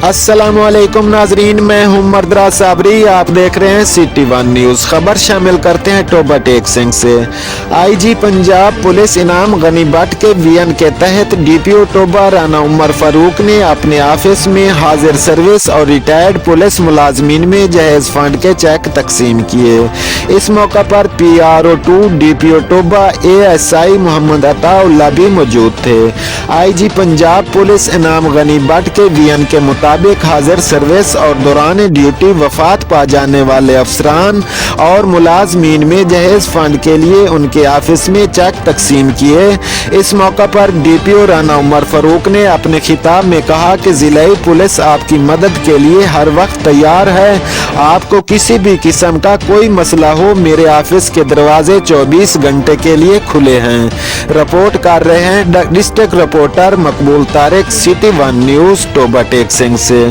السلام علیکم ناظرین، میں ہوں عمر دراز صابری، آپ دیکھ رہے ہیں سٹی ون نیوز۔ خبر شامل کرتے ہیں ٹوبہ ٹیک سنگھ سے۔ آئی جی پنجاب پولیس انعام غنی بٹ کے وین کے تحت D P O Toba Rana عمر فاروق نے اپنے آفس میں حاضر سروس اور ریٹائرڈ پولیس ملازمین میں جہیز فنڈ کے چیک تقسیم کیے۔ اس موقع پر P R O 2 D P O Toba A S I Muhammad Ata Ullah بھی موجود تھے۔ آئی جی پنجاب پولیس انعام غنی بٹ کے وین کے مطابق حاضر سروس اور دوران ڈیوٹی وفات پا جانے والے افسران اور ملازمین میں جہیز فنڈ کے لیے ان کے آفس میں چیک تقسیم کیے۔ اس موقع پر ڈی پی او رانا عمر فاروق نے اپنے خطاب میں کہا کہ ضلعی پولیس آپ کی مدد کے لیے ہر وقت تیار ہے۔ آپ کو کسی بھی قسم کا کوئی مسئلہ ہو، میرے آفس کے دروازے 24 گھنٹے کے لیے کھلے ہیں۔ رپورٹ کر رہے ہیں district reporter Maqbool Tariq, City One News, Toba Tek Singh سے۔